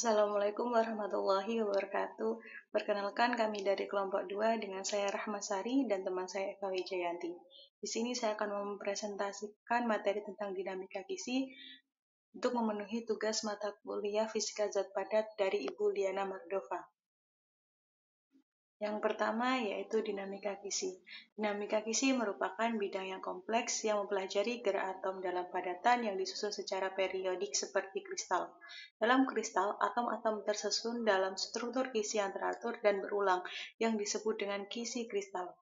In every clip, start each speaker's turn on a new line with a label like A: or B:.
A: Assalamualaikum warahmatullahi wabarakatuh. Perkenalkan kami dari kelompok 2 dengan saya Rahmasari dan teman saya Eva Wijayanti. Di sini saya akan mempresentasikan materi tentang dinamika kisi untuk memenuhi tugas mata kuliah Fisika Zat Padat dari Ibu Liana Mardova. Yang pertama yaitu dinamika kisi. Dinamika kisi merupakan bidang yang kompleks yang mempelajari gerak atom dalam padatan yang disusun secara periodik seperti kristal. Dalam kristal, atom-atom tersusun dalam struktur kisi yang teratur dan berulang yang disebut dengan kisi kristal.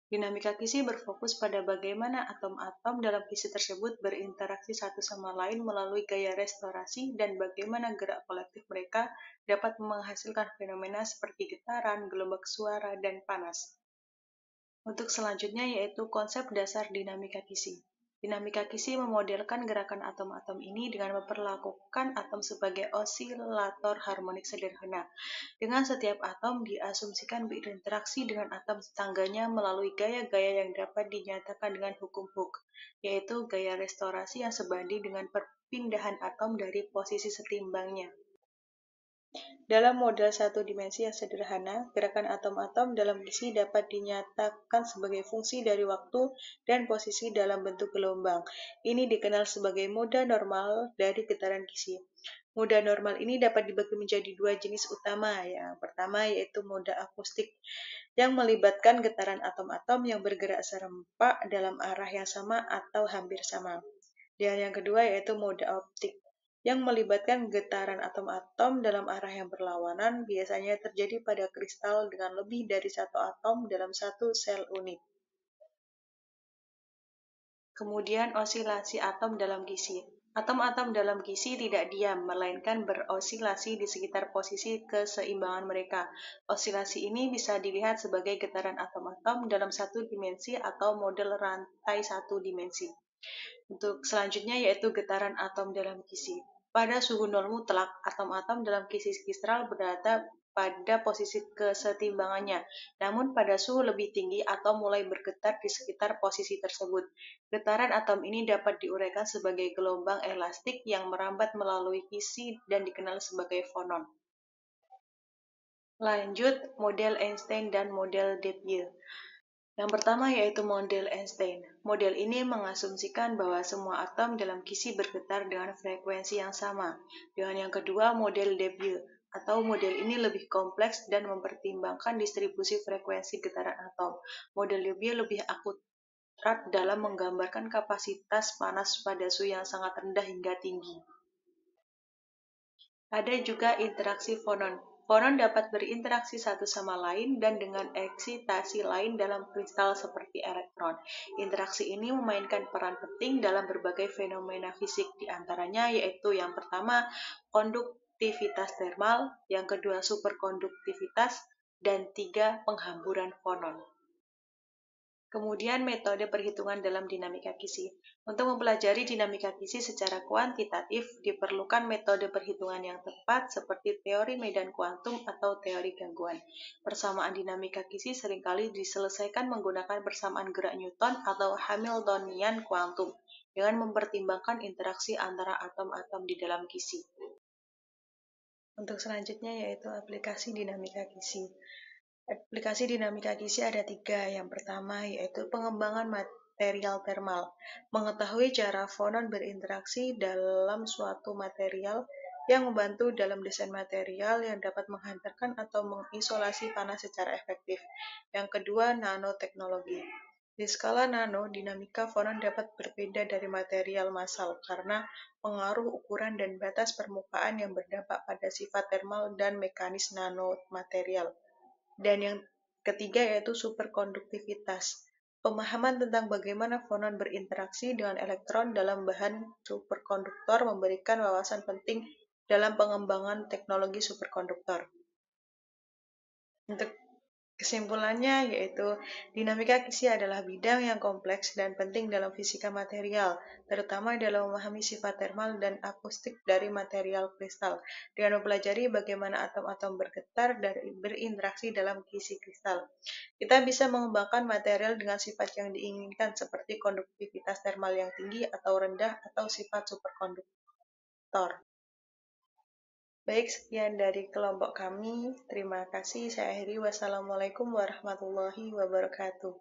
A: Dinamika kisi berfokus pada bagaimana atom-atom dalam kisi tersebut berinteraksi satu sama lain melalui gaya restorasi dan bagaimana gerak kolektif mereka dapat menghasilkan fenomena seperti getaran, gelombang suara, dan panas. Untuk selanjutnya yaitu konsep dasar dinamika kisi. Dinamika kisi memodelkan gerakan atom-atom ini dengan memperlakukan atom sebagai osilator harmonik sederhana. Dengan setiap atom diasumsikan berinteraksi dengan atom tetangganya melalui gaya-gaya yang dapat dinyatakan dengan hukum Hooke, yaitu gaya restorasi yang sebanding dengan perpindahan atom dari posisi setimbangnya. Dalam model satu dimensi yang sederhana, gerakan atom-atom dalam kisi dapat dinyatakan sebagai fungsi dari waktu dan posisi dalam bentuk gelombang. Ini dikenal sebagai moda normal dari getaran kisi. Moda normal ini dapat dibagi menjadi dua jenis utama. Yang pertama yaitu moda akustik, yang melibatkan getaran atom-atom yang bergerak serempak dalam arah yang sama atau hampir sama. Dan yang kedua yaitu moda optik, yang melibatkan getaran atom-atom dalam arah yang berlawanan, biasanya terjadi pada kristal dengan lebih dari satu atom dalam satu sel unit. Kemudian osilasi atom dalam kisi. Atom-atom dalam kisi tidak diam, melainkan berosilasi di sekitar posisi keseimbangan mereka. Osilasi ini bisa dilihat sebagai getaran atom-atom dalam satu dimensi atau model rantai satu dimensi. Untuk selanjutnya yaitu getaran atom dalam kisi. Pada suhu nol mutlak, atom-atom dalam kisi kristal berada pada posisi kesetimbangannya. Namun pada suhu lebih tinggi, atom mulai bergetar di sekitar posisi tersebut. Getaran atom ini dapat diuraikan sebagai gelombang elastik yang merambat melalui kisi dan dikenal sebagai fonon. Lanjut, model Einstein dan model Debye. Yang pertama yaitu model Einstein. Model ini mengasumsikan bahwa semua atom dalam kisi bergetar dengan frekuensi yang sama. Dengan yang kedua, model Debye, atau model ini lebih kompleks dan mempertimbangkan distribusi frekuensi getaran atom. Model Debye lebih akurat dalam menggambarkan kapasitas panas pada suhu yang sangat rendah hingga tinggi. Ada juga interaksi fonon. Fonon dapat berinteraksi satu sama lain dan dengan eksitasi lain dalam kristal seperti elektron. Interaksi ini memainkan peran penting dalam berbagai fenomena fisik, diantaranya yaitu yang pertama konduktivitas termal, yang kedua superkonduktivitas, dan tiga penghamburan fonon. Kemudian metode perhitungan dalam dinamika kisi. Untuk mempelajari dinamika kisi secara kuantitatif, diperlukan metode perhitungan yang tepat seperti teori medan kuantum atau teori gangguan. Persamaan dinamika kisi seringkali diselesaikan menggunakan persamaan gerak Newton atau Hamiltonian kuantum dengan mempertimbangkan interaksi antara atom-atom di dalam kisi. Untuk selanjutnya yaitu aplikasi dinamika kisi. Aplikasi dinamika kisi ada tiga. Yang pertama yaitu pengembangan material termal. Mengetahui cara fonon berinteraksi dalam suatu material yang membantu dalam desain material yang dapat menghantarkan atau mengisolasi panas secara efektif. Yang kedua, nanoteknologi. Di skala nano, dinamika fonon dapat berbeda dari material massal karena pengaruh ukuran dan batas permukaan yang berdampak pada sifat termal dan mekanis nanomaterial. Dan yang ketiga yaitu superkonduktivitas. Pemahaman tentang bagaimana fonon berinteraksi dengan elektron dalam bahan superkonduktor memberikan wawasan penting dalam pengembangan teknologi superkonduktor. Untuk kesimpulannya yaitu dinamika kisi adalah bidang yang kompleks dan penting dalam fisika material, terutama dalam memahami sifat termal dan akustik dari material kristal, dengan mempelajari bagaimana atom-atom bergetar dan berinteraksi dalam kisi kristal. Kita bisa mengembangkan material dengan sifat yang diinginkan seperti konduktivitas termal yang tinggi atau rendah atau sifat superkonduktor. Baik, sekian dari kelompok kami. Terima kasih. Saya akhiri. Wassalamualaikum warahmatullahi wabarakatuh.